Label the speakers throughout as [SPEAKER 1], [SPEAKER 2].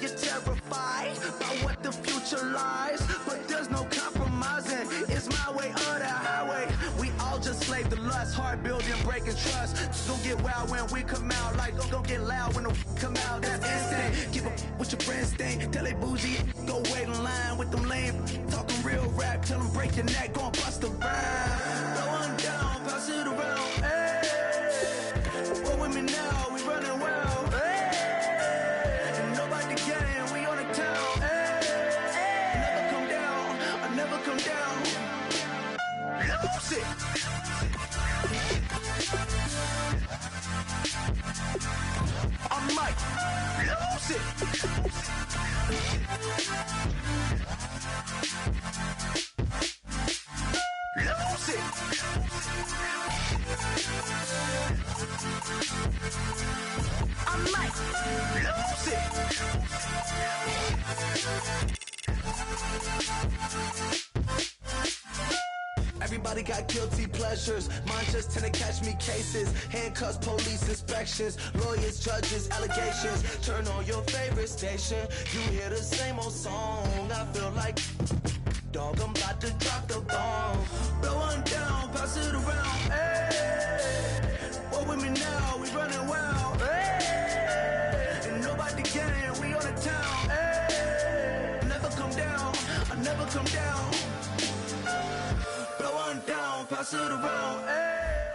[SPEAKER 1] you're terrified about what the future lies, but there's no compromising. It's my way or the highway. We all just slave to lust, hard building, breaking trust. Don't get wild when we come out, like don't get loud when the come out. That's instant. Keep up with your friends, stay. Tell they bougie, go wait in line with them lame. Talking real rap, tell them break your neck, go and bust the rhyme. Go on down, pass it around. Hey, what with me now? We running wild. Hey, and nobody getting, we on the town. Hey, never come down, I never come down. Lose it. I might lose it. Lose it. I might lose it. Everybody got guilty pleasures. Mine just tend to catch me cases. Handcuffs, police inspections, lawyers, judges, allegations. Turn on your favorite station. You hear the same old song. I feel like, dog, I'm about to drop the bomb. Blow one down, pass it around. Hey, what with me now? We running wild. Hey, and nobody getting, we on the town. Hey, never come down, I never come down. Blow one down, pass it around. Hey.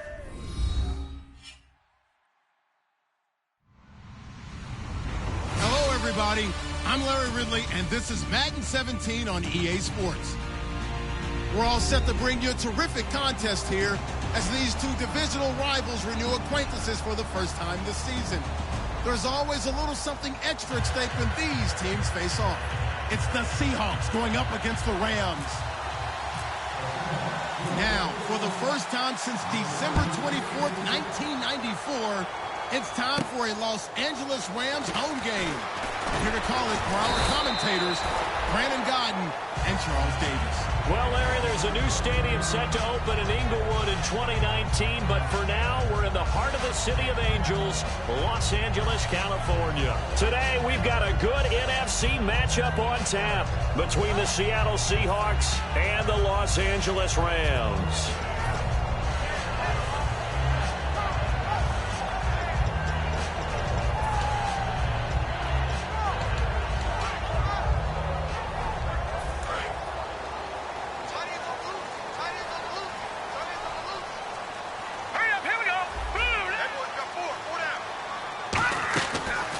[SPEAKER 2] Hello, everybody. I'm Larry Ridley, and this is Madden 17 on EA Sports. We're all set to bring you a terrific contest here as these two divisional rivals renew acquaintances for the first time this season. There's always a little something extra at stake when these teams face off. It's the Seahawks going up against the Rams. Now, for the first time since December 24th, 1994, it's time for a Los Angeles Rams home game. And here to call it for our commentators, Brandon Godden and Charles Davis.
[SPEAKER 3] Well, Larry, there's a new stadium set to open in Inglewood in 2019, but for now, we're in the heart of the City of Angels, Los Angeles, California. Today, we've got a good NFC matchup on tap between the Seattle Seahawks and the Los Angeles Rams.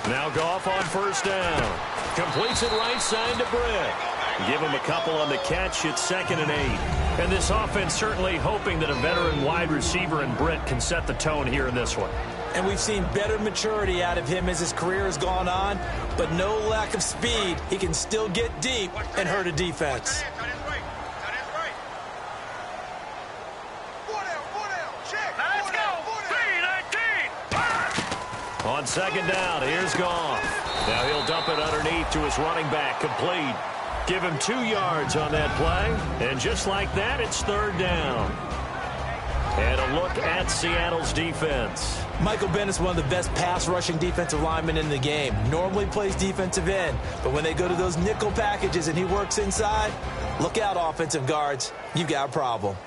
[SPEAKER 3] Now Goff on first down. Completes it right side to Britt. Give him a couple on the catch. It's 2nd and 8. And this offense certainly hoping that a veteran wide receiver in Britt can set the tone here in this one.
[SPEAKER 4] And we've seen better maturity out of him as his career has gone on, but no lack of speed. He can still get deep and hurt a defense.
[SPEAKER 3] On 2nd down, here's Goff. Now he'll dump it underneath to his running back, complete. Give him 2 yards on that play. And just like that, it's 3rd down. And a look at Seattle's defense.
[SPEAKER 4] Michael Bennett's one of the best pass-rushing defensive linemen in the game. Normally plays defensive end, but when they go to those nickel packages and he works inside, look out, offensive guards. You've got a problem.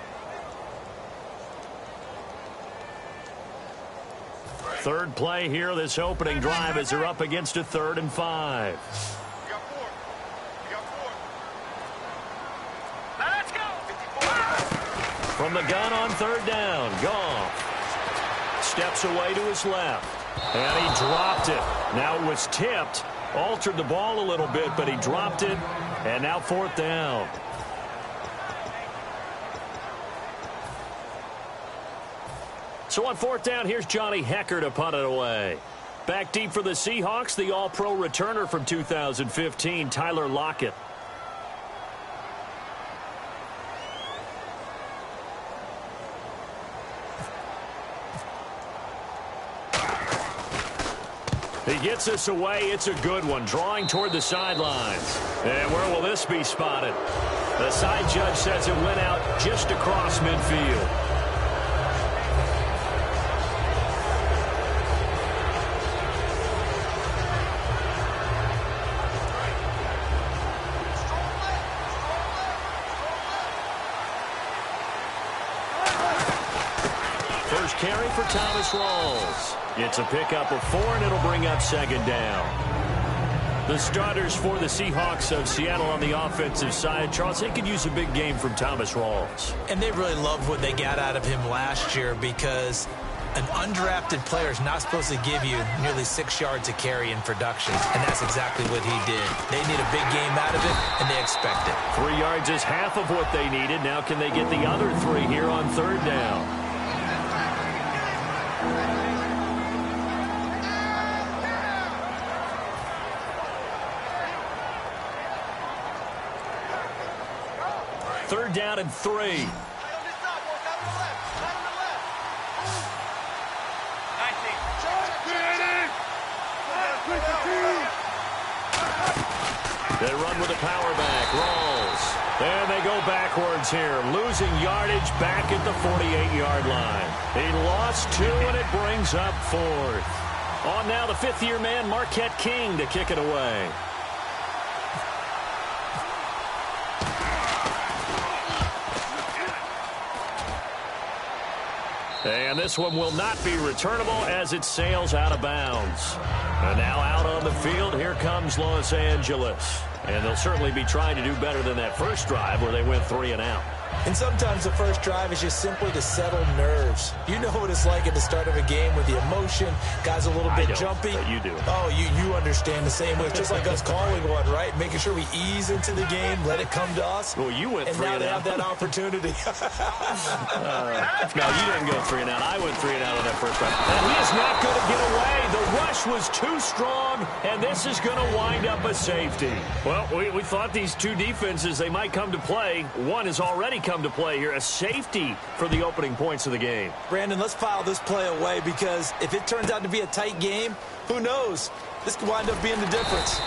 [SPEAKER 3] 3rd play here, this opening drive, as they're up against a 3rd and 5.
[SPEAKER 5] Let's go.
[SPEAKER 3] From the gun on 3rd down, Goff steps away to his left, and he dropped it. Now it was tipped, altered the ball a little bit, but he dropped it, and now 4th down. So on 4th down, here's Johnny Hecker to punt it away. Back deep for the Seahawks, the All-Pro returner from 2015, Tyler Lockett. He gets this away. It's a good one, drawing toward the sidelines. And where will this be spotted? The side judge says it went out just across midfield. first carry for Thomas Rawls. It's a pickup of 4, and it'll bring up second down. The starters for the Seahawks of Seattle on the offensive side, Charles, they could use a big game from Thomas Rawls.
[SPEAKER 4] And they really loved what they got out of him last year, because an undrafted player is not supposed to give you nearly 6 yards a carry in production, and that's exactly what he did. They need a big game out of it, and they expect it.
[SPEAKER 3] 3 yards is half of what they needed. Now can they get the other 3 here on third down? Third down and 3. They run with the power back. Rawls. And they go backwards here. Losing yardage back at the 48-yard line. He lost 2, and it brings up 4th. On now the 5th-year man, Marquette King, to kick it away. And this one will not be returnable as it sails out of bounds. And now out on the field, here comes Los Angeles. And they'll certainly be trying to do better than that first drive where they went 3 and out.
[SPEAKER 4] And sometimes the first drive is just simply to settle nerves. You know what it's like at the start of a game with the emotion. Guys a little bit jumpy.
[SPEAKER 3] But you do.
[SPEAKER 4] Oh, you understand the same way. It's just like us calling one, right? Making sure we ease into the game, let it come to us.
[SPEAKER 3] Well, you went 3 and out.
[SPEAKER 4] And now they have that opportunity.
[SPEAKER 3] No, you didn't go 3 and out. I went 3 and out on that first drive. And he is not going to get away. The rush was too strong, and this is going to wind up a safety. Well, we thought these two defenses, they might come to play. One has already come to play here, a safety for the opening points of the game.
[SPEAKER 4] Brandon, let's file this play away, because if it turns out to be a tight game, who knows? This could wind up being the difference.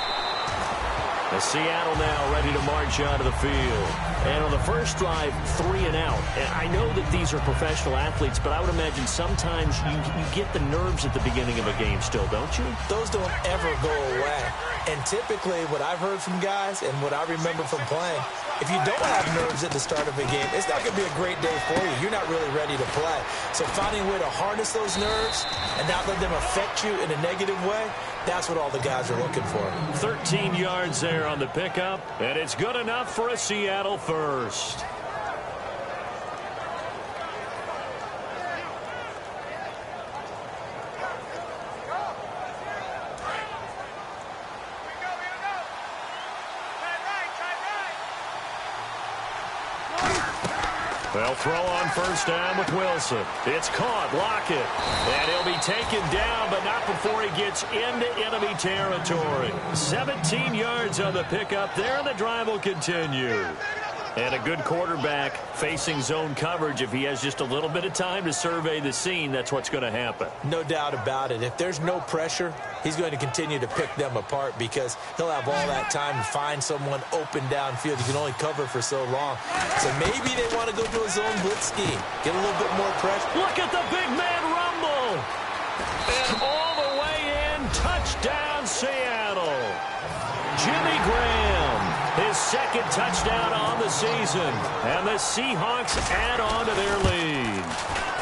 [SPEAKER 3] The Seattle now ready to march onto the field. And on the first drive, 3 and out. And I know that these are professional athletes, but I would imagine sometimes you get the nerves at the beginning of a game still, don't you?
[SPEAKER 4] Those don't ever go away. And typically what I've heard from guys and what I remember from playing, if you don't have nerves at the start of a game, it's not going to be a great day for you. You're not really ready to play. So finding a way to harness those nerves and not let them affect you in a negative way, that's what all the guys are looking for.
[SPEAKER 3] 13 yards there on the pickup, and it's good enough for a Seattle first. They'll throw on first down with Wilson. It's caught. Lockett. And he'll be taken down, but not before he gets into enemy territory. 17 yards on the pickup there, and the drive will continue. And a good quarterback facing zone coverage. If he has just a little bit of time to survey the scene, that's what's going to happen.
[SPEAKER 4] No doubt about it. If there's no pressure, he's going to continue to pick them apart, because he'll have all that time to find someone open downfield. You can only cover for so long. So maybe they want to go to a zone blitz scheme. Get a little bit more pressure.
[SPEAKER 3] Look at the big man rumble. And all the way in, touchdown Seattle. Jimmy Graham, his second touchdown on the season. And the Seahawks add on to their lead.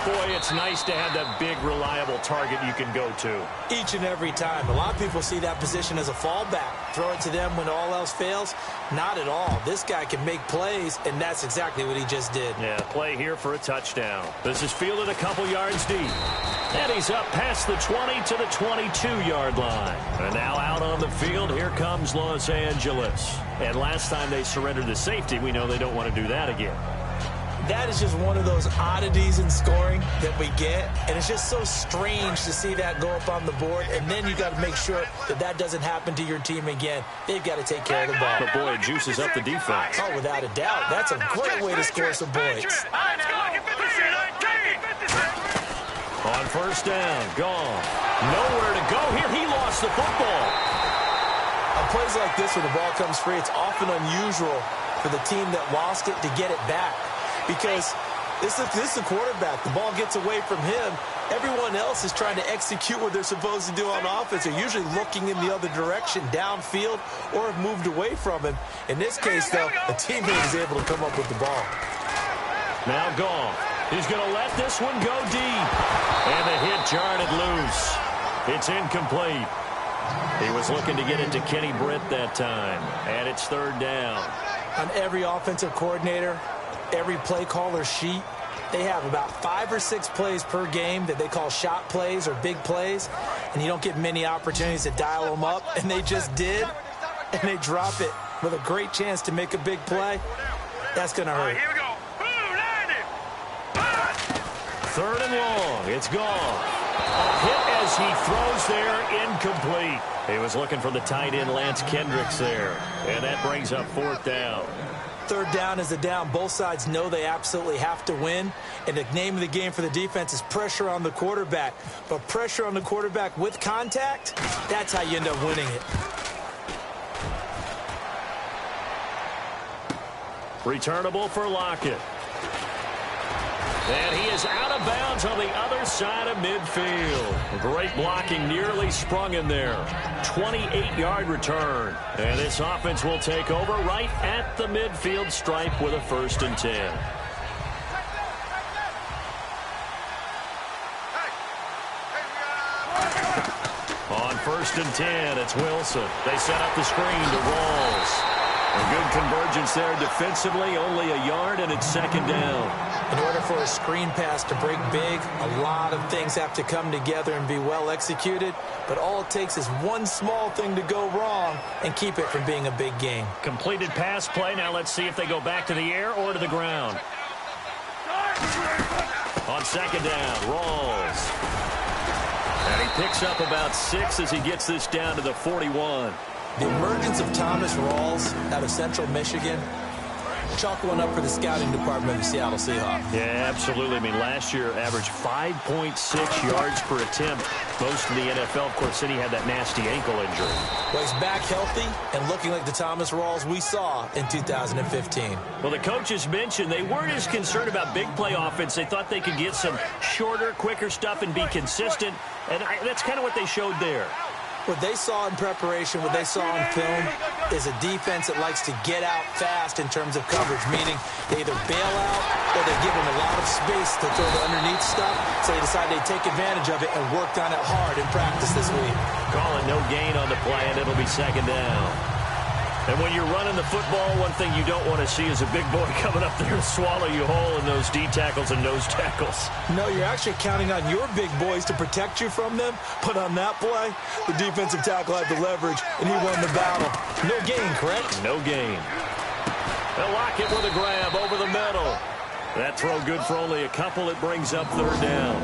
[SPEAKER 3] Boy, it's nice to have that big, reliable target you can go to.
[SPEAKER 4] Each and every time. A lot of people see that position as a fallback. Throw it to them when all else fails. Not at all. This guy can make plays, and that's exactly what he just did.
[SPEAKER 3] Yeah, play here for a touchdown. This is fielded a couple yards deep. And he's up past the 20 to the 22-yard line. And now out on the field, here comes Los Angeles. And last time they surrendered the safety, we know they don't want to do that again.
[SPEAKER 4] That is just one of those oddities in scoring that we get, and it's just so strange to see that go up on the board, and then you got to make sure that that doesn't happen to your team again. They've got to take care of the ball.
[SPEAKER 3] But boy, it juices up the defense.
[SPEAKER 4] Oh, without a doubt. That's a great way to score some points.
[SPEAKER 3] On first down, gone. Nowhere to go here. He lost the football.
[SPEAKER 4] On plays like this, when the ball comes free, it's often unusual for the team that lost it to get it back. Because this is the quarterback. The ball gets away from him. Everyone else is trying to execute what they're supposed to do on offense. They're usually looking in the other direction, downfield, or have moved away from him. In this case, though, the teammate is able to come up with the ball.
[SPEAKER 3] Now gone. He's going to let this one go deep. And the hit jarred it loose. It's incomplete. He was looking to get it to Kenny Britt that time. And it's third down.
[SPEAKER 4] On every offensive coordinator, every play caller sheet, they have about 5 or 6 plays per game that they call shot plays or big plays. And you don't get many opportunities to dial them up. And they just did. And they drop it with a great chance to make a big play. That's going to hurt.
[SPEAKER 5] Here we go.
[SPEAKER 3] Third and long. It's gone. A hit as he throws there, incomplete. He was looking for the tight end Lance Kendricks there. And that brings up fourth down.
[SPEAKER 4] Third down is a down. Both sides know they absolutely have to win. And the name of the game for the defense is pressure on the quarterback. But pressure on the quarterback with contact, that's how you end up winning it.
[SPEAKER 3] Returnable for Lockett. And he is out of bounds on the other side of midfield. Great blocking, nearly sprung in there. 28-yard return. And this offense will take over right at the midfield stripe with a 1st and 10. On 1st and 10, it's Wilson. They set up the screen to Rawls. A good convergence there defensively, only a yard, and it's 2nd down.
[SPEAKER 4] In order for a screen pass to break big, a lot of things have to come together and be well executed. But all it takes is one small thing to go wrong and keep it from being a big game.
[SPEAKER 3] Completed pass play. Now let's see if they go back to the air or to the ground. On 2nd down, Rawls. And he picks up about 6 as he gets this down to the 41.
[SPEAKER 4] The emergence of Thomas Rawls out of Central Michigan, chalk one up for the scouting department of the Seattle Seahawks.
[SPEAKER 3] Yeah, absolutely. I mean, last year averaged 5.6 yards per attempt. Most of the NFL, of course, City had that nasty ankle injury.
[SPEAKER 4] Well, he's back healthy and looking like the Thomas Rawls we saw in 2015.
[SPEAKER 3] Well, the coaches mentioned they weren't as concerned about big play offense. They thought they could get some shorter, quicker stuff and be consistent. And that's kind of what they showed there.
[SPEAKER 4] What they saw in preparation, what they saw on film, is a defense that likes to get out fast in terms of coverage, meaning they either bail out or they give them a lot of space to throw the underneath stuff, so they decide they take advantage of it and worked on it hard in practice this week.
[SPEAKER 3] Calling no gain on the play, and it'll be 2nd down. And when you're running the football, one thing you don't want to see is a big boy coming up there and swallow you whole in those D tackles and nose tackles.
[SPEAKER 4] No, you're actually counting on your big boys to protect you from them. But on that play, the defensive tackle had the leverage, and he won the battle. No gain, correct?
[SPEAKER 3] No gain. They'll lock it with a grab over the middle. That throw good for only a couple. It brings up 3rd down.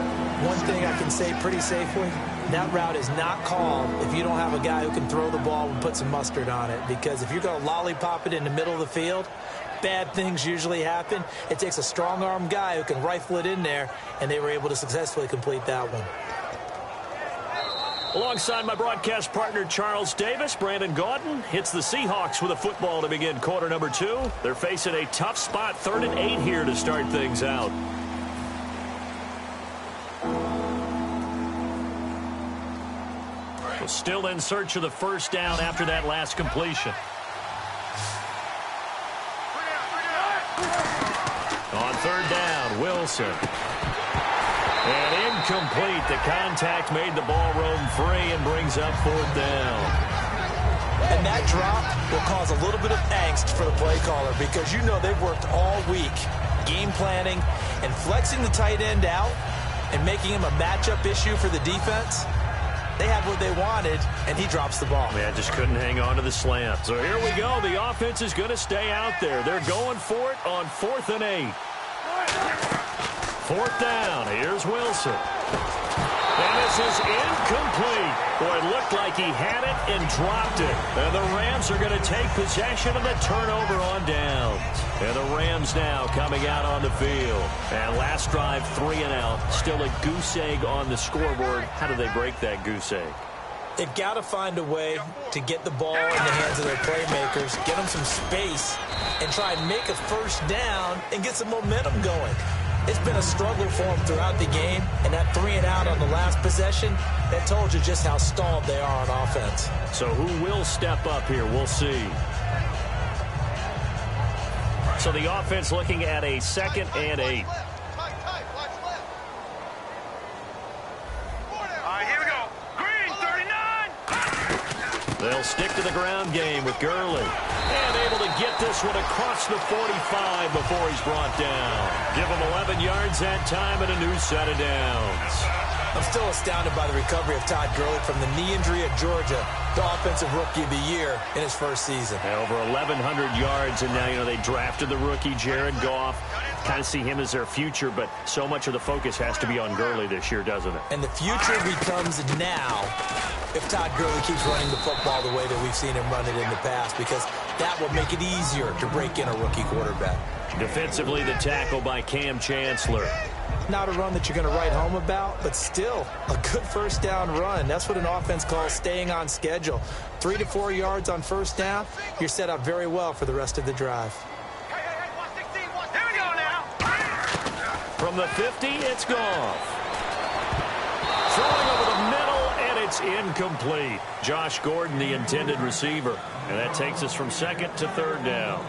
[SPEAKER 4] One thing I can say pretty safely, that route is not called if you don't have a guy who can throw the ball and put some mustard on it. Because if you're going to lollipop it in the middle of the field, bad things usually happen. It takes a strong-arm guy who can rifle it in there, and they were able to successfully complete that one.
[SPEAKER 3] Alongside my broadcast partner, Charles Davis, Brandon Gaudin hits the Seahawks with a football to begin quarter number 2. They're facing a tough spot, 3rd and 8 here to start things out. Well, still in search of the 1st down after that last completion. On 3rd down, Wilson. And incomplete. The contact made the ball roam free and brings up 4th down.
[SPEAKER 4] And that drop will cause a little bit of angst for the play caller because you know they've worked all week game planning and flexing the tight end out and making him a matchup issue for the defense. They had what they wanted, and he drops the ball.
[SPEAKER 3] Yeah, just couldn't hang on to the slant. So here we go. The offense is going to stay out there. They're going for it on 4th and 8. 4th down. Here's Wilson. And this is incomplete. Boy, it looked like he had it and dropped it. And the Rams are going to take possession of the turnover on downs. And the Rams now coming out on the field. And last drive, 3 and out. Still a goose egg on the scoreboard. How do they break that goose egg?
[SPEAKER 4] They've got to find a way to get the ball in the hands of their playmakers, get them some space, and try and make a 1st down and get some momentum going. It's been a struggle for them throughout the game, and that 3 and out on the last possession, that told you just how stalled they are on offense.
[SPEAKER 3] So who will step up here? We'll see. So the offense looking at a 2nd and 8. They'll stick to the ground game with Gurley. And able to get this one across the 45 before he's brought down. Give him 11 yards that time and a new set of downs.
[SPEAKER 4] I'm still astounded by the recovery of Todd Gurley from the knee injury at Georgia, the offensive rookie of the year in his first season.
[SPEAKER 3] Over 1,100 yards, and now, they drafted the rookie, Jared Goff. Kind of see him as their future, but so much of the focus has to be on Gurley this year, doesn't it?
[SPEAKER 4] And the future becomes now if Todd Gurley keeps running the football the way that we've seen him run it in the past, because that will make it easier to break in a rookie quarterback.
[SPEAKER 3] Defensively, the tackle by Cam Chancellor.
[SPEAKER 4] Not a run that you're going to write home about, but still a good first down run. That's what an offense calls staying on schedule. 3 to 4 yards on first down, you're set up very well for the rest of the drive.
[SPEAKER 1] Here we go now.
[SPEAKER 3] From the 50, it's gone. Throwing over the middle, and it's incomplete. Josh Gordon, the intended receiver. And that takes us from second to third down.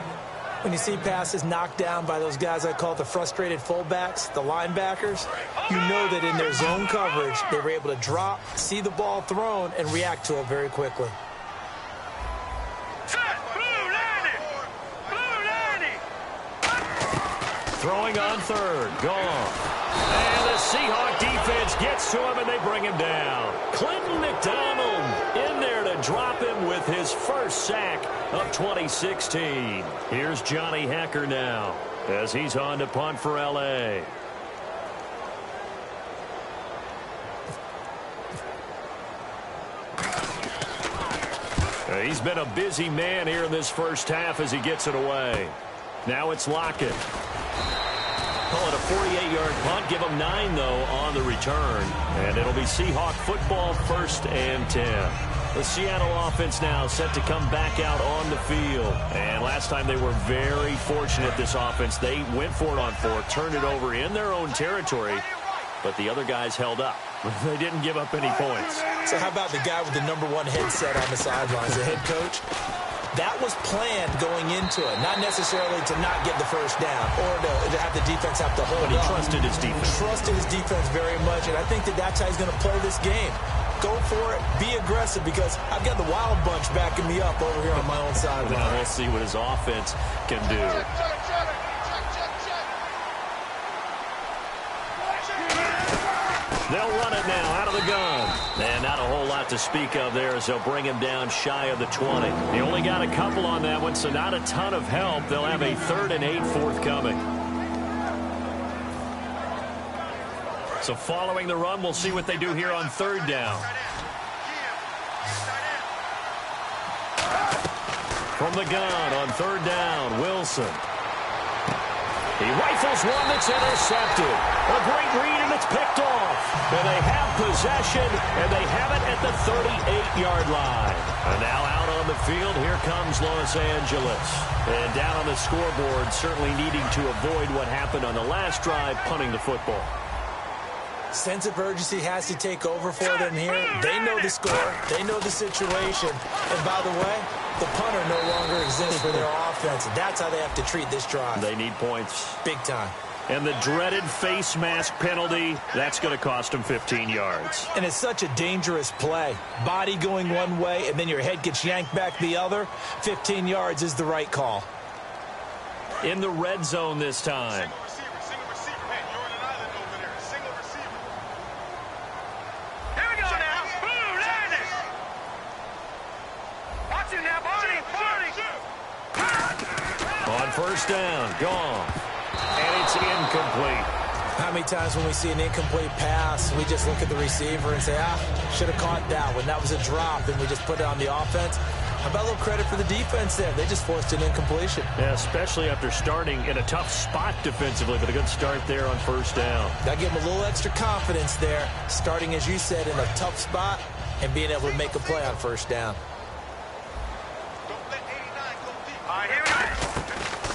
[SPEAKER 4] When you see passes knocked down by those guys I call the frustrated fullbacks, the linebackers, you know that in their zone coverage, they were able to drop, see the ball thrown, and react to it very quickly.
[SPEAKER 3] Throwing on third, gone. And the Seahawk defense gets to him, and they bring him down. Clinton McDonald in there to drop him with his first sack of 2016. Here's Johnny Hecker now as he's on to punt for L.A. He's been a busy man here in this first half as he gets it away. Now it's Lockett. Call it a 48-yard punt. Give him 9, though, on the return. And it'll be Seahawk football, 1st and 10. The Seattle offense now set to come back out on the field. And last time they were very fortunate, this offense. They went for it on 4, turned it over in their own territory, but the other guys held up. They didn't give up any points.
[SPEAKER 4] So how about the guy with the #1 headset on the sidelines, the head coach? That was planned going into it, not necessarily to not get the first down or to have the defense have to hold
[SPEAKER 3] But he
[SPEAKER 4] up.
[SPEAKER 3] trusted his defense.
[SPEAKER 4] Trusted his defense very much, and I think that that's how he's going to play this game. Go for it, be aggressive, because I've got the wild bunch backing me up over here on my own sideline.
[SPEAKER 3] Now we'll see what his offense can do. They'll run it now out of the gun. And not a whole lot to speak of there as they'll bring him down shy of the 20. He only got a couple on that one, so not a ton of help. They'll have a 3rd and 8 forthcoming. So following the run, we'll see what they do here on 3rd down. From the gun on 3rd down, Wilson. He rifles one that's intercepted. A great read, and it's picked off. And they have possession, and they have it at the 38-yard line. And now out on the field, here comes Los Angeles. And down on the scoreboard, certainly needing to avoid what happened on the last drive, punting the football.
[SPEAKER 4] Sense of urgency has to take over for them here. They know the score. They know the situation. And by the way, the punter no longer exists for their offense. That's how they have to treat this drive.
[SPEAKER 3] They need points.
[SPEAKER 4] Big time.
[SPEAKER 3] And the dreaded face mask penalty, that's going to cost them 15 yards.
[SPEAKER 4] And it's such a dangerous play. Body going one way, and then your head gets yanked back the other. 15 yards is the right call.
[SPEAKER 3] In the red zone this time. On 1st down, gone. And it's incomplete.
[SPEAKER 4] How many times when we see an incomplete pass, we just look at the receiver and say, should have caught that one. That was a drop, and we just put it on the offense. How about a little credit for the defense there? They just forced an incompletion.
[SPEAKER 3] Yeah, especially after starting in a tough spot defensively, but a good start there on 1st down.
[SPEAKER 4] That gave them a little extra confidence there, starting, as you said, in a tough spot and being able to make a play on 1st down.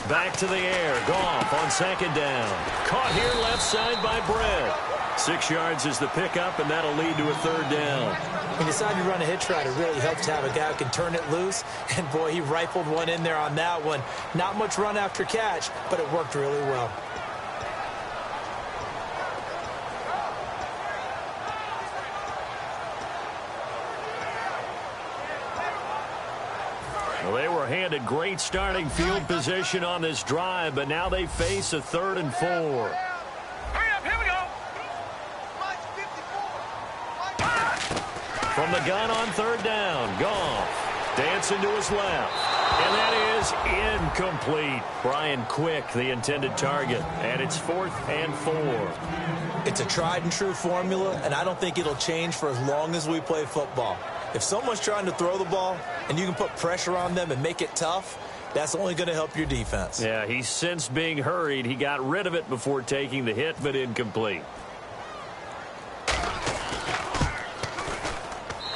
[SPEAKER 3] Back to the air. Goff on 2nd down. Caught here left side by Brett. 6 yards is the pickup, and that'll lead to a 3rd down.
[SPEAKER 4] When you decide to run a hitch route, it really helps to have a guy who can turn it loose. And, boy, he rifled one in there on that one. Not much run after catch, but it worked really well.
[SPEAKER 3] Well, they were handed great starting field position on this drive, but now they face a 3rd and 4.
[SPEAKER 5] Hurry up, here we go.
[SPEAKER 3] From the gun on 3rd down, Goff dancing to his left. And that is incomplete. Brian Quick, the intended target. And it's 4th and 4.
[SPEAKER 4] It's a tried and true formula, and I don't think it'll change for as long as we play football. If someone's trying to throw the ball and you can put pressure on them and make it tough, that's only going to help your defense.
[SPEAKER 3] Yeah, he's since being hurried. He got rid of it before taking the hit, but incomplete.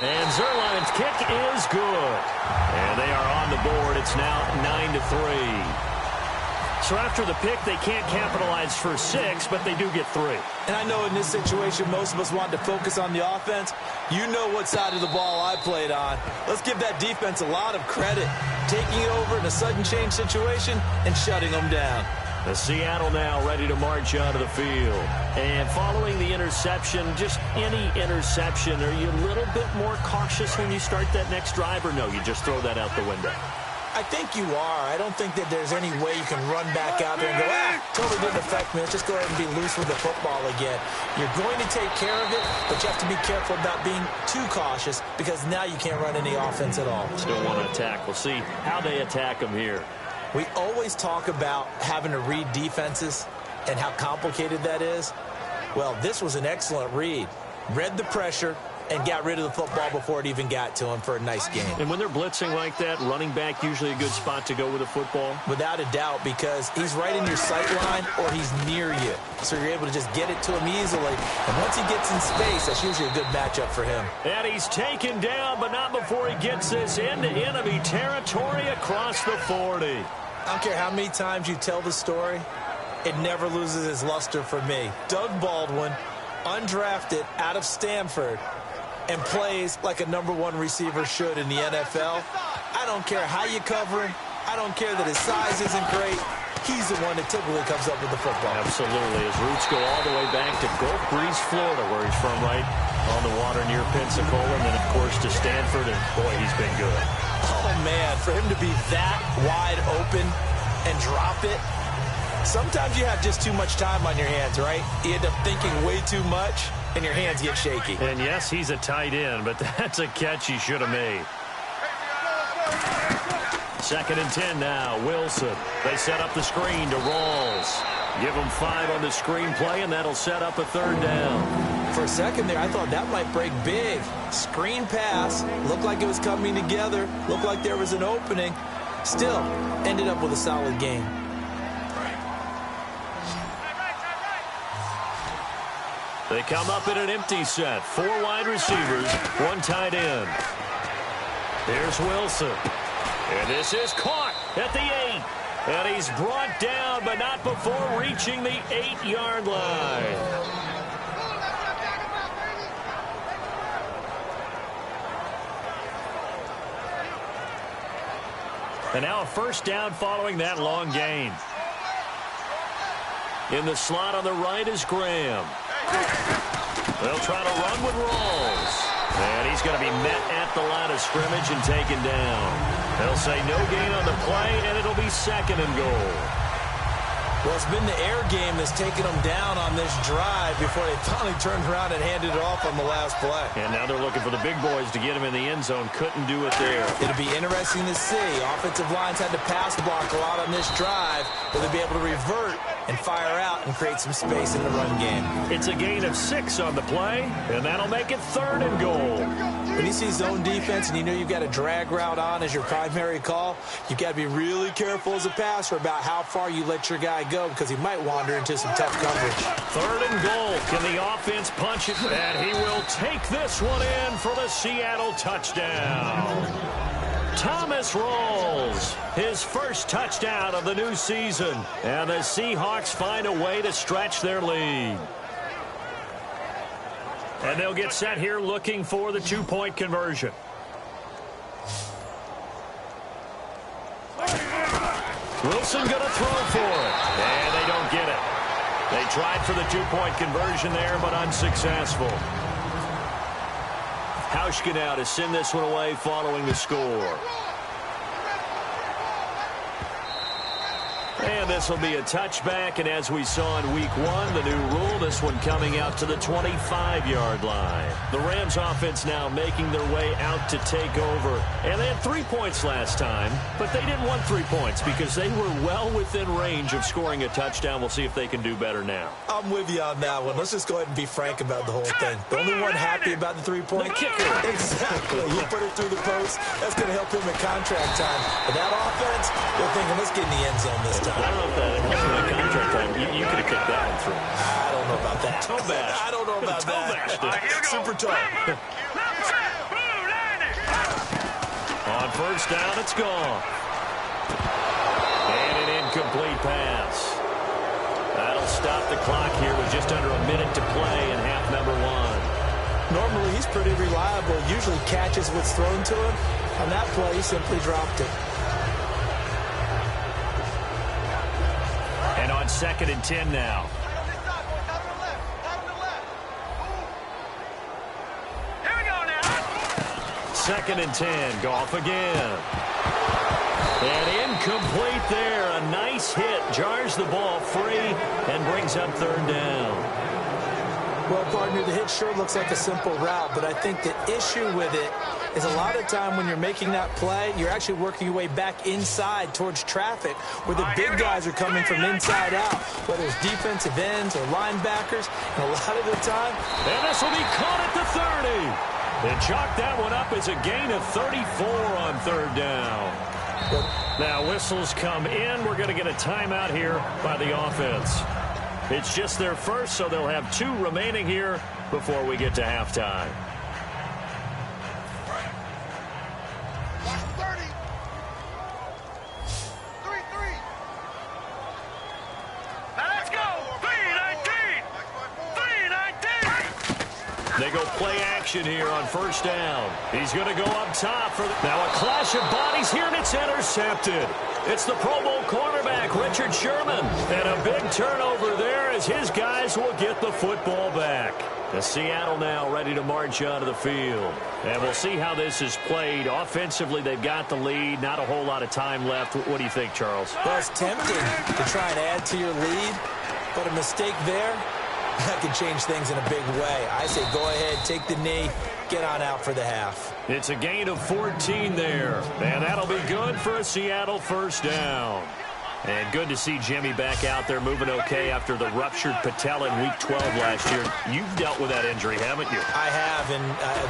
[SPEAKER 3] And Zerline's kick is good. And they are on the board. It's now 9-3. So after the pick, they can't capitalize for 6, but they do get 3.
[SPEAKER 4] And I know in this situation, most of us want to focus on the offense. You know what side of the ball I played on. Let's give that defense a lot of credit. Taking it over in a sudden change situation and shutting them down.
[SPEAKER 3] The Seattle now ready to march out of the field. And following the interception, just any interception, are you a little bit more cautious when you start that next drive, or no, you just throw that out the window?
[SPEAKER 4] I think you are. I don't think that there's any way you can run back out there and go, totally didn't affect me. Let's just go ahead and be loose with the football again. You're going to take care of it, but you have to be careful about being too cautious because now you can't run any offense at all.
[SPEAKER 3] Still want to attack. We'll see how they attack them here.
[SPEAKER 4] We always talk about having to read defenses and how complicated that is. Well, this was an excellent read. Read the pressure and got rid of the football before it even got to him for a nice game.
[SPEAKER 3] And when they're blitzing like that, running back usually a good spot to go with a football?
[SPEAKER 4] Without a doubt, because he's right in your sight line or he's near you. So you're able to just get it to him easily. And once he gets in space, that's usually a good matchup for him.
[SPEAKER 3] And he's taken down, but not before he gets this into enemy territory across the 40.
[SPEAKER 4] I don't care how many times you tell the story, it never loses its luster for me. Doug Baldwin, undrafted out of Stanford, and plays like a #1 receiver should in the NFL. I don't care how you cover him. I don't care that his size isn't great. He's the one that typically comes up with the football.
[SPEAKER 3] Absolutely. His roots go all the way back to Gulf Breeze, Florida, where he's from, right on the water near Pensacola, and then, of course, to Stanford, and, boy, he's been good.
[SPEAKER 4] Oh, man, for him to be that wide open and drop it, sometimes you have just too much time on your hands, right? You end up thinking way too much, and your hands get shaky.
[SPEAKER 3] And, yes, he's a tight end, but that's a catch he should have made. 2nd and 10 now. Wilson. They set up the screen to Rawls. Give him 5 on the screen play, and that'll set up a 3rd down.
[SPEAKER 4] For a second there, I thought that might break big. Screen pass. Looked like it was coming together. Looked like there was an opening. Still, ended up with a solid game.
[SPEAKER 3] They come up in an empty set. 4 wide receivers, 1 tight end. Here's Wilson. And this is caught at the 8. And he's brought down, but not before reaching the 8-yard line. And now a 1st down following that long gain. In the slot on the right is Graham. They'll try to run with Rawls. And he's going to be met at the line of scrimmage and taken down. They'll say no gain on the play, and it'll be 2nd and goal.
[SPEAKER 4] Well, it's been the air game that's taken them down on this drive before they finally turned around and handed it off on the last play.
[SPEAKER 3] And now they're looking for the big boys to get him in the end zone. Couldn't do it there.
[SPEAKER 4] It'll be interesting to see. Offensive lines had to pass block a lot on this drive. Will they be able to revert and fire out and create some space in the run game?
[SPEAKER 3] It's a gain of 6 on the play, and that'll make it 3rd and goal.
[SPEAKER 4] When you see zone defense and you know you've got a drag route on as your primary call, you've got to be really careful as a passer about how far you let your guy go because he might wander into some tough coverage.
[SPEAKER 3] 3rd and goal. Can the offense punch it? And he will take this one in for the Seattle touchdown. Thomas Rawls, his 1st touchdown of the new season. And the Seahawks find a way to stretch their lead. And they'll get set here looking for the 2-point conversion. Wilson going to throw for it. And they don't get it. They tried for the 2-point conversion there, but unsuccessful. Hauschka now to send this one away following the score. And this will be a touchback, and as we saw in week 1, the new rule, this one coming out to the 25-yard line. The Rams offense now making their way out to take over. And they had 3 points last time, but they didn't want 3 points because they were well within range of scoring a touchdown. We'll see if they can do better now.
[SPEAKER 4] I'm with you on that one. Let's just go ahead and be frank about the whole thing. The only one happy about the 3-point
[SPEAKER 3] The kicker.
[SPEAKER 4] Exactly. You put it through the post. That's going to help him in contract time. But that offense, they're thinking, let's get in the end zone this time.
[SPEAKER 3] I don't know if that helps in contract time. You could have kicked that one through.
[SPEAKER 4] I don't know about that.
[SPEAKER 3] Toe bash.
[SPEAKER 4] I don't know about
[SPEAKER 3] Toe bashed it.
[SPEAKER 4] that. Super tough.
[SPEAKER 3] On first down, it's gone. And an incomplete pass. That'll stop the clock here with just under a minute to play in half number 1.
[SPEAKER 4] Normally, he's pretty reliable. Usually catches what's thrown to him. On that play, he simply dropped it.
[SPEAKER 3] And on 2nd and 10 now.
[SPEAKER 5] Here we go now.
[SPEAKER 3] 2nd and 10. Goff again. And incomplete there. A nice hit. Jars the ball free and brings up 3rd down.
[SPEAKER 4] Well, partner, the hit sure looks like a simple route, but I think the issue with it is a lot of time when you're making that play, you're actually working your way back inside towards traffic where the big guys are coming from inside out, whether it's defensive ends or linebackers, and a lot of the time.
[SPEAKER 3] And this will be caught at the 30. They chalk that one up as a gain of 34 on 3rd down. Now whistles come in. We're going to get a timeout here by the offense. It's just their first, so they'll have 2 remaining here before we get to halftime. They go play action here on first down. He's going to go up top. Now a clash of bodies here, and it's intercepted. It's the Pro Bowl cornerback, Richard Sherman. And a big turnover there as his guys will get the football back. The Seattle now ready to march onto the field. And we'll see how this is played. Offensively, they've got the lead. Not a whole lot of time left. What do you think, Charles?
[SPEAKER 4] Well, it's tempting to try and add to your lead, but a mistake there, that could change things in a big way. I say go ahead, take the knee, get on out for the half.
[SPEAKER 3] It's a gain of 14 there, and that'll be good for a Seattle first down. And good to see Jimmy back out there moving okay after the ruptured patella in Week 12 last year. You've dealt with that injury, haven't you?
[SPEAKER 4] I have, and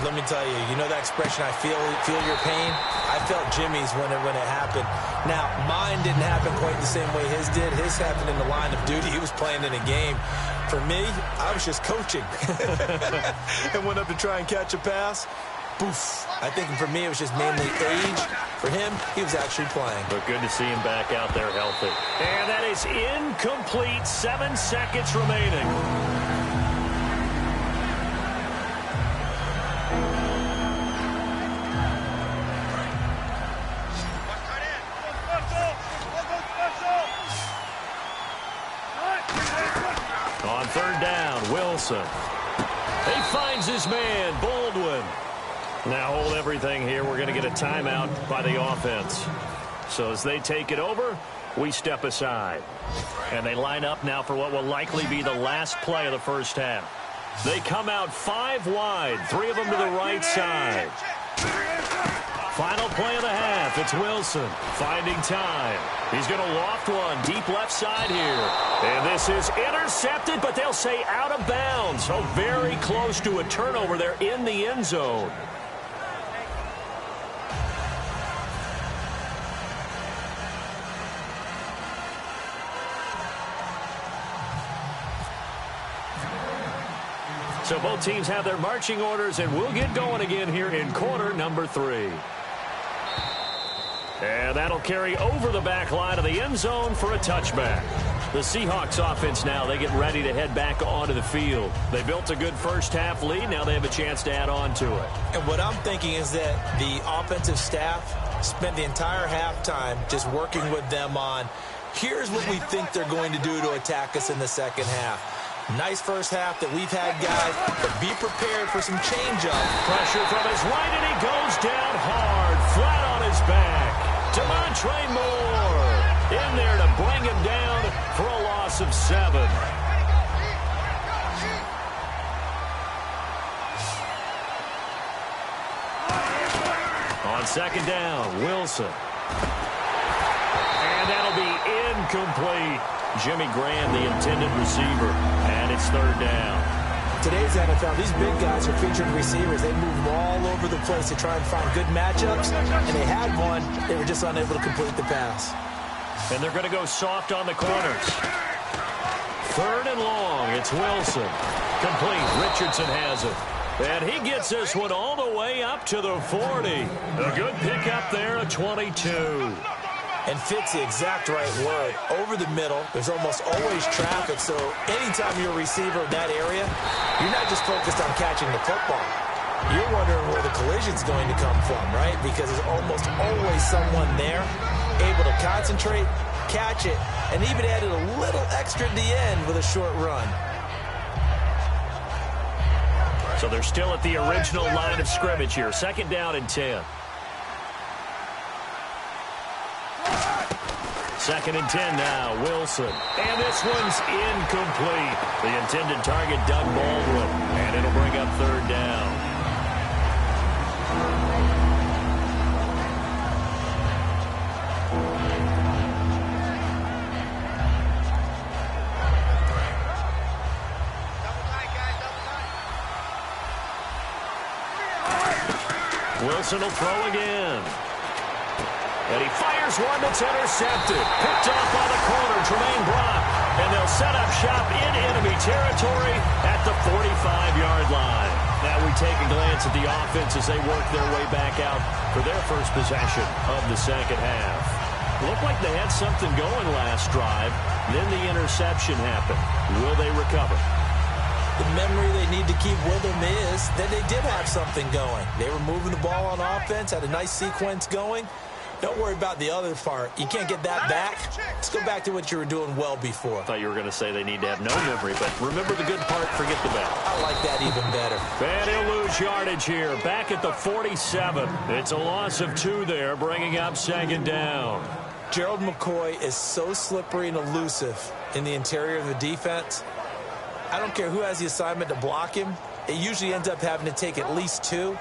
[SPEAKER 4] let me tell you, you know that expression, I feel your pain? I felt Jimmy's when it happened. Now, mine didn't happen quite the same way his did. His happened in the line of duty. He was playing in a game. For me, I was just coaching. And went up to try and catch a pass. Poof. I think for me, it was just mainly age. For him, he was actually playing.
[SPEAKER 3] But good to see him back out there healthy. And that is incomplete. 7 seconds remaining. On 3rd down, Wilson. He finds his man, Baldwin. Now hold everything here. We're going to get a timeout by the offense. So as they take it over, we step aside. And they line up now for what will likely be the last play of the first half. They come out 5 wide, 3 of them to the right side. Final play of the half. It's Wilson finding time. He's going to loft one deep left side here. And this is intercepted, but they'll say out of bounds. So very close to a turnover there in the end zone. So both teams have their marching orders, and we'll get going again here in quarter number 3. And that'll carry over the back line of the end zone for a touchback. The Seahawks offense now, they get ready to head back onto the field. They built a good first half lead. Now they have a chance to add on to it.
[SPEAKER 4] And what I'm thinking is that the offensive staff spent the entire halftime just working with them on, here's what we think they're going to do to attack us in the second half. Nice first half that we've had, guys, but be prepared for some change-up.
[SPEAKER 3] Pressure from his right, and he goes down hard, flat on his back. Demontre Moore. in there to bring him down for a loss of 7. On second down, Wilson. And that'll be incomplete. Jimmy Graham, the intended receiver, and it's third down.
[SPEAKER 4] Today's NFL, these big guys are featured receivers. They move all over the place to try and find good matchups, and they had one. They were just unable to complete the pass.
[SPEAKER 3] And they're going to go soft on the corners. Third and long, it's Wilson. Complete, Richardson has it. And he gets this one all the way up to the 40. A good pickup there at 22.
[SPEAKER 4] And fits the exact right word. Over the middle, there's almost always traffic, so anytime you're a receiver in that area, you're not just focused on catching the football. You're wondering where the collision's going to come from, right? Because there's almost always someone there able to concentrate, catch it, and even added a little extra at the end with a short run.
[SPEAKER 3] So they're still at the original line of scrimmage here. Second down and 10. Second and 10 now, Wilson. And this one's incomplete. The intended target, Doug Baldwin. And it'll bring up third down. Wilson will throw again. And he fires one that's intercepted. Picked off on the corner, Tremaine Brock. And they'll set up shop in enemy territory at the 45-yard line. Now we take a glance at the offense as they work their way back out for their first possession of the second half. Looked like they had something going last drive. Then the interception happened. Will they recover?
[SPEAKER 4] The memory they need to keep with them is that they did have something going. They were moving the ball on offense, had a nice sequence going. Don't worry about the other part. You can't get that back. Let's go back to what you were doing well before.
[SPEAKER 3] I thought you were going to say they need to have no memory, but remember the good part, forget the bad.
[SPEAKER 4] I like that even better.
[SPEAKER 3] And he'll lose yardage here, back at the 47. It's a loss of 2 there, bringing up second down.
[SPEAKER 4] Gerald McCoy is so slippery and elusive in the interior of the defense. I don't care who has the assignment to block him. It usually ends up having to take at least 2.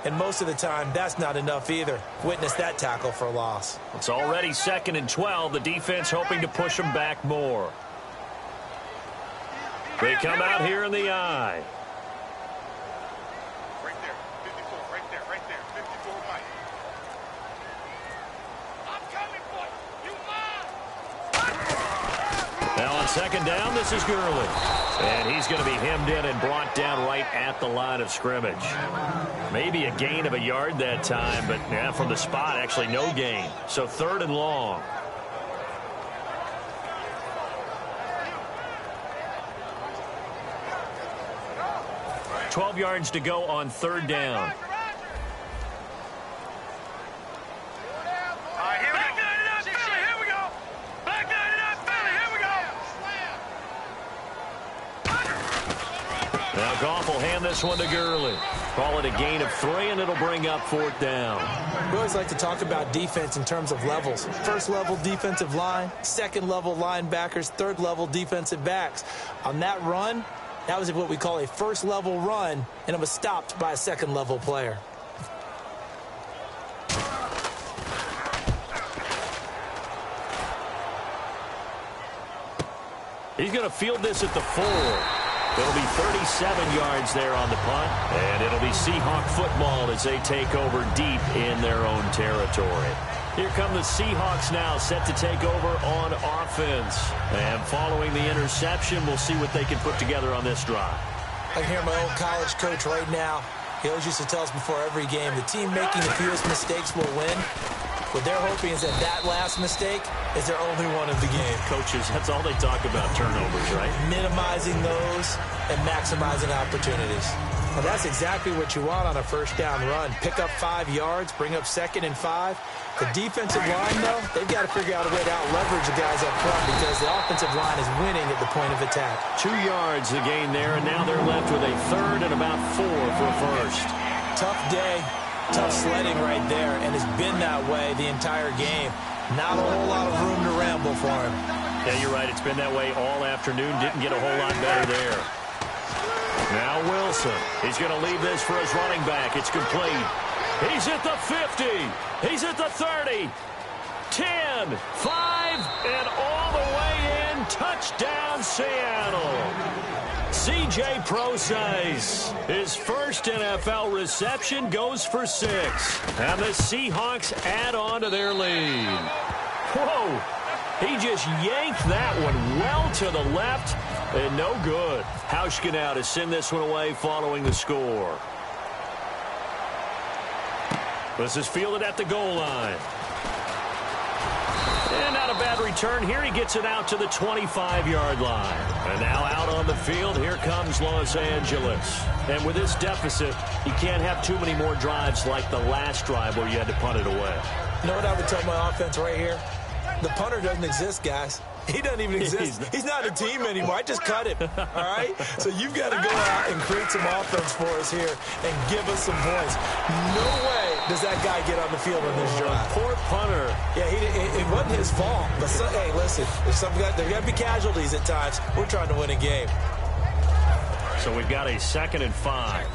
[SPEAKER 4] And most of the time, that's not enough either. Witness that tackle for a loss.
[SPEAKER 3] It's already second and 12. The defense hoping to push them back more. They come out here in the eye.
[SPEAKER 5] Right there, 54, right there, 54 right. I'm coming for you.
[SPEAKER 3] Now on second down, this is Gurley. And he's going to be hemmed in and brought down right at the line of scrimmage. Maybe a gain of a yard that time, but yeah, from the spot, actually no gain. So third and long. $12 yards to go on third down. Now Goff will hand this one to Gurley. Call it a gain of 3, and it'll bring up fourth down.
[SPEAKER 4] We always like to talk about defense in terms of levels. First level defensive line, second level linebackers, third level defensive backs. On that run, that was what we call a first level run, and it was stopped by a second level player.
[SPEAKER 3] He's going to field this at the 4. It'll be 37 yards there on the punt, and it'll be Seahawk football as they take over deep in their own territory. Here come the Seahawks now, set to take over on offense. And following the interception, we'll see what they can put together on this drive.
[SPEAKER 4] I can hear my old college coach right now. He always used to tell us before every game, the team making the fewest mistakes will win. What they're hoping is that last mistake is their only one of the game.
[SPEAKER 3] Coaches, that's all they talk about, turnovers, right?
[SPEAKER 4] Minimizing those and maximizing opportunities. And that's exactly what you want on a first down run. Pick up 5 yards, bring up second and 5. The defensive line, though, they've got to figure out a way to out-leverage the guys up front because the offensive line is winning at the point of attack.
[SPEAKER 3] 2 yards the gain there, and now they're left with a third and about 4 for a first.
[SPEAKER 4] Tough day. Tough sledding right there, and it's been that way the entire game. Not a whole lot of room to ramble for him.
[SPEAKER 3] Yeah, you're right. It's been that way all afternoon. Didn't get a whole lot better there. Now Wilson. He's going to leave this for his running back. It's complete. He's at the 50. He's at the 30. 10, 5, and all the way in. Touchdown, Seattle. C.J. Procise, his first NFL reception, goes for 6. And the Seahawks add on to their lead. Whoa. He just yanked that one well to the left, and no good. Hauschka now to send this one away following the score. This is fielded at the goal line. And not a bad return here. He gets it out to the 25-yard line. And now out on the field, here comes Los Angeles. And with this deficit, you can't have too many more drives like the last drive where you had to punt it away.
[SPEAKER 4] You know what I would tell my offense right here? The punter doesn't exist, guys. He doesn't even exist. He's not a team anymore. I just cut him, all right? So you've got to go out and create some offense for us here and give us some points. No way does that guy get on the field on this drive.
[SPEAKER 3] Poor punter.
[SPEAKER 4] Yeah, it wasn't his fault. But, hey, listen, there got to be casualties at times. We're trying to win a game.
[SPEAKER 3] So we've got a 2nd and 5.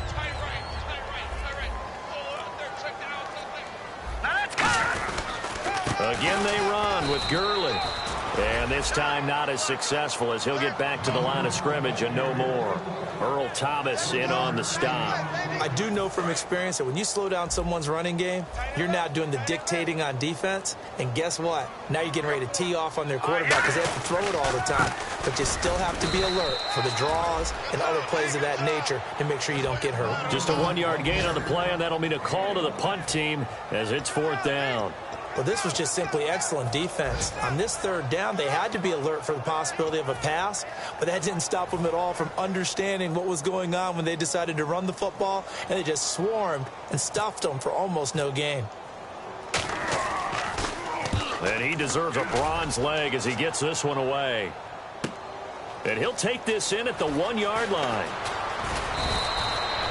[SPEAKER 3] Again, they run with Gurley. And this time not as successful as he'll get back to the line of scrimmage and no more. Earl Thomas in on the stop.
[SPEAKER 4] I do know from experience that when you slow down someone's running game, you're now doing the dictating on defense. And guess what? Now you're getting ready to tee off on their quarterback because they have to throw it all the time. But you still have to be alert for the draws and other plays of that nature to make sure you don't get hurt.
[SPEAKER 3] Just a 1-yard gain on the play, and that'll mean a call to the punt team as it's 4th down.
[SPEAKER 4] Well, this was just simply excellent defense. On this 3rd down, they had to be alert for the possibility of a pass, but that didn't stop them at all from understanding what was going on when they decided to run the football, and they just swarmed and stuffed them for almost no gain.
[SPEAKER 3] And he deserves a bronze leg as he gets this one away. And he'll take this in at the 1-yard line.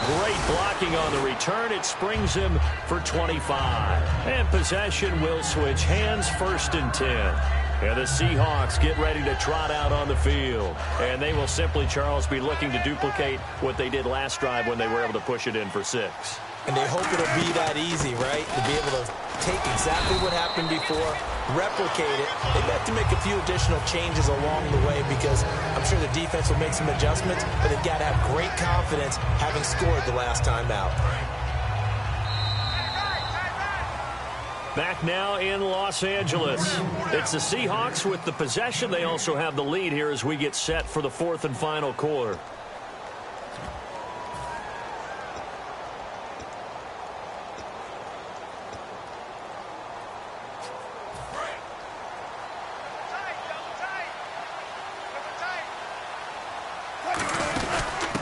[SPEAKER 3] Great blocking on the return. It springs him for 25. And possession will switch hands, 1st and 10. And the Seahawks get ready to trot out on the field. And they will simply, Charles, be looking to duplicate what they did last drive when they were able to push it in for 6.
[SPEAKER 4] And they hope it'll be that easy, right? To be able to take exactly what happened before, replicate it. They have to make a few additional changes along the way because I'm sure the defense will make some adjustments, but they've got to have great confidence having scored the last time out.
[SPEAKER 3] Back now in Los Angeles. It's the Seahawks with the possession. They also have the lead here as we get set for the 4th and final quarter.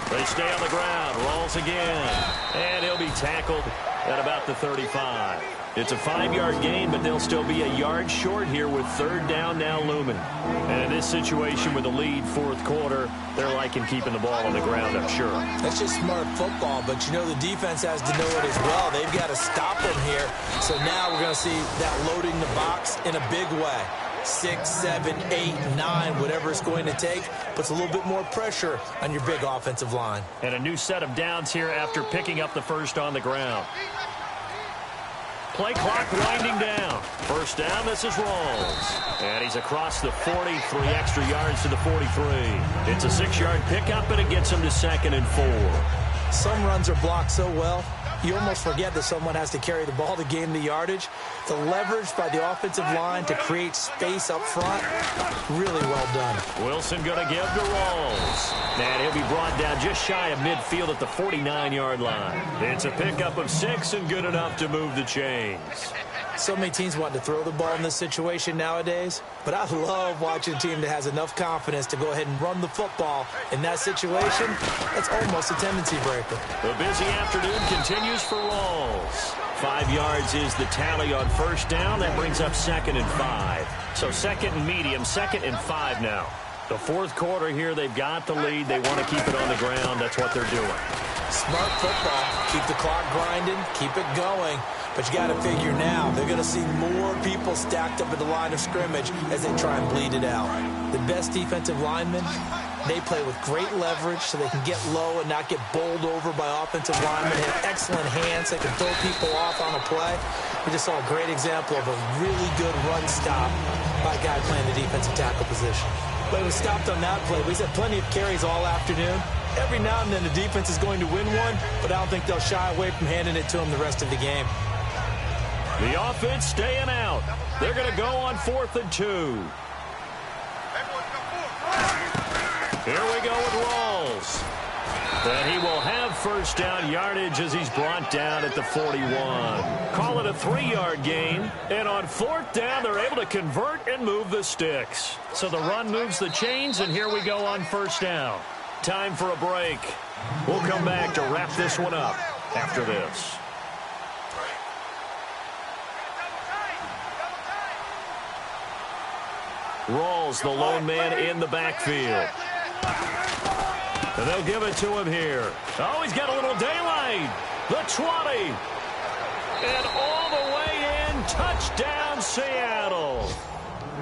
[SPEAKER 3] They stay on the ground. Rolls again. And he'll be tackled at about the 35. It's a 5-yard gain, but they'll still be a yard short here with 3rd down now looming. And in this situation with the lead 4th quarter, they're liking keeping the ball on the ground, I'm sure.
[SPEAKER 4] That's just smart football, but you know the defense has to know it as well. They've got to stop them here. So now we're going to see that loading the box in a big way. 6, 7, 8, 9, whatever it's going to take, puts a little bit more pressure on your big offensive line.
[SPEAKER 3] And a new set of downs here after picking up the first on the ground. Play clock winding down. 1st down, this is Rawls. And he's across the 40, 3 extra yards to the 43. It's a 6-yard pickup, and it gets him to 2nd and 4.
[SPEAKER 4] Some runs are blocked so well, you almost forget that someone has to carry the ball to gain the yardage. The leverage by the offensive line to create space up front, really well done.
[SPEAKER 3] Wilson going to give to Rawls. And he'll be brought down just shy of midfield at the 49-yard line. It's a pickup of 6 and good enough to move the chains.
[SPEAKER 4] So many teams want to throw the ball in this situation nowadays, but I love watching a team that has enough confidence to go ahead and run the football. In that situation, that's almost a tendency breaker.
[SPEAKER 3] The busy afternoon continues for Rawls. 5 yards is the tally on 1st down. That brings up 2nd and 5. So 2nd and medium, 2nd and 5 now. The 4th quarter here, they've got the lead. They want to keep it on the ground. That's what they're doing.
[SPEAKER 4] Smart football. Keep the clock grinding. Keep it going. But you got to figure now, they're going to see more people stacked up at the line of scrimmage as they try and bleed it out. The best defensive linemen, they play with great leverage so they can get low and not get bowled over by offensive linemen. They have excellent hands. They can throw people off on a play. We just saw a great example of a really good run stop by a guy playing the defensive tackle position. But we stopped on that play. We've had plenty of carries all afternoon. Every now and then the defense is going to win one, but I don't think they'll shy away from handing it to them the rest of the game.
[SPEAKER 3] The offense staying out. They're going to go on 4th and 2. Here we go with Rawls. And he will have first down yardage as he's brought down at the 41. Call it a 3-yard gain. And on 4th down, they're able to convert and move the sticks. So the run moves the chains, and here we go on first down. Time for a break. We'll come back to wrap this one up after this. Rawls, the lone man in the backfield. And they'll give it to him here. Oh, he's got a little daylight. The 20. And all the way in. Touchdown, Seattle.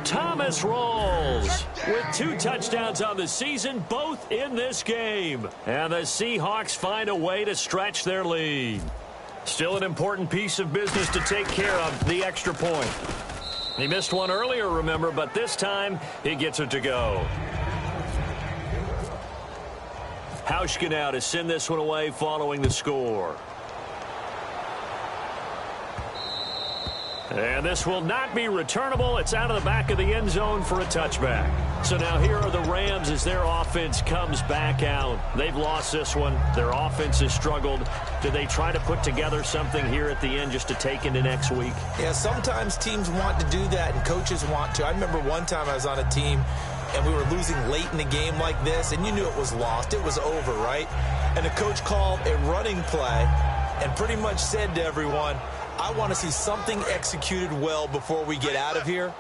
[SPEAKER 3] Thomas Rawls with 2 touchdowns on the season, both in this game. And the Seahawks find a way to stretch their lead. Still an important piece of business to take care of, the extra point. He missed one earlier, remember, but this time he gets it to go. Hauschka now to send this one away following the score. And this will not be returnable. It's out of the back of the end zone for a touchback. So now here are the Rams as their offense comes back out. They've lost this one. Their offense has struggled. Do they try to put together something here at the end just to take into next week?
[SPEAKER 4] Yeah, sometimes teams want to do that and coaches want to. I remember one time I was on a team and we were losing late in the game like this, and you knew it was lost. It was over, right? And the coach called a running play and pretty much said to everyone, I want to see something executed well before we get out of here.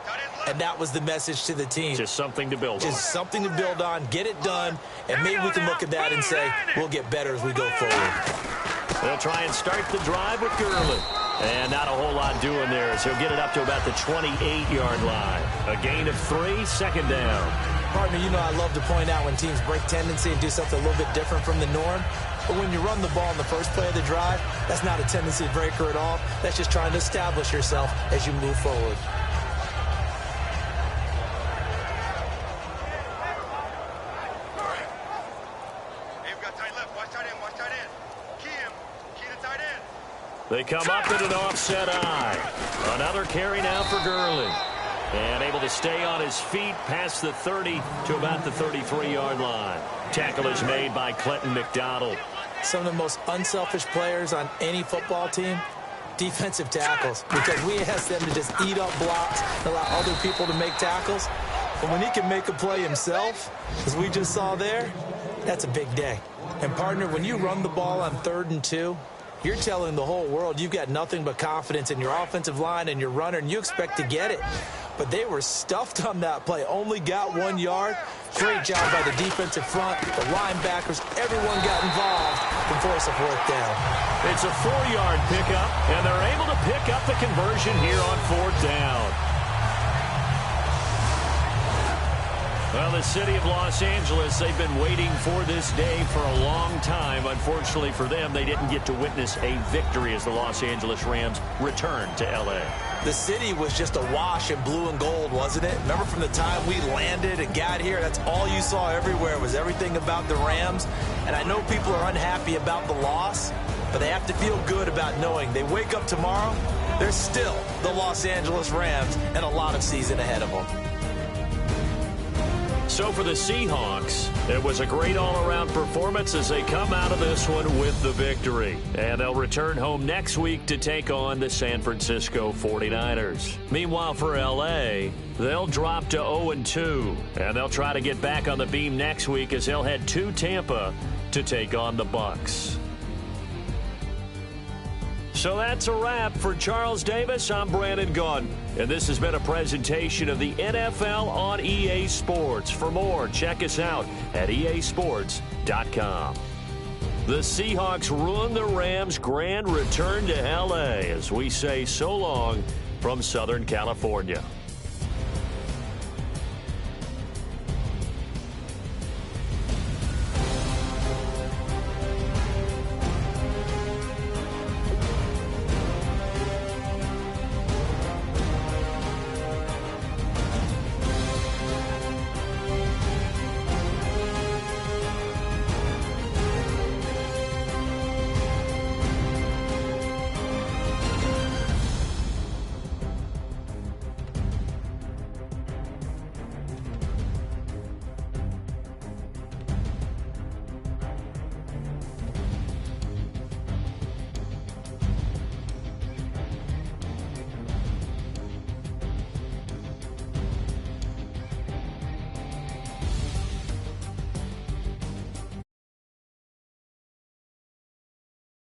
[SPEAKER 4] And that was the message to the team.
[SPEAKER 3] Just something to build on.
[SPEAKER 4] Just something to build on, get it done, and maybe we can look at that and say, we'll get better as we go forward.
[SPEAKER 3] They'll try and start the drive with Gurley. And not a whole lot doing there as he'll get it up to about the 28-yard line. A gain of 3, second down.
[SPEAKER 4] Partner, you know I love to point out when teams break tendency and do something a little bit different from the norm. But when you run the ball in the first play of the drive, that's not a tendency breaker at all. That's just trying to establish yourself as you move forward.
[SPEAKER 3] They come up in an offset eye. Another carry now for Gurley. And able to stay on his feet past the 30 to about the 33-yard line. Tackle is made by Clinton McDonald.
[SPEAKER 4] Some of the most unselfish players on any football team, defensive tackles. Because we ask them to just eat up blocks and allow other people to make tackles. But when he can make a play himself, as we just saw there, that's a big day. And partner, when you run the ball on 3rd and 2, you're telling the whole world you've got nothing but confidence in your offensive line and your runner, and you expect to get it. But they were stuffed on that play, only got 1 yard. Great job by the defensive front, the linebackers, everyone got involved and forced a 4th down.
[SPEAKER 3] It's a 4-yard pickup, and they're able to pick up the conversion here on 4th down. Well, the city of Los Angeles, they've been waiting for this day for a long time. Unfortunately for them, they didn't get to witness a victory as the Los Angeles Rams returned to L.A.
[SPEAKER 4] The city was just awash in blue and gold, wasn't it? Remember from the time we landed and got here, that's all you saw everywhere was everything about the Rams. And I know people are unhappy about the loss, but they have to feel good about knowing they wake up tomorrow, they're still the Los Angeles Rams and a lot of season ahead of them.
[SPEAKER 3] So for the Seahawks, it was a great all-around performance as they come out of this one with the victory. And they'll return home next week to take on the San Francisco 49ers. Meanwhile, for L.A., they'll drop to 0-2. And they'll try to get back on the beam next week as they'll head to Tampa to take on the Bucs. So that's a wrap. For Charles Davis, I'm Brandon Gaudin. And this has been a presentation of the NFL on EA Sports. For more, check us out at easports.com. The Seahawks ruined the Rams' grand return to L.A. as we say so long from Southern California.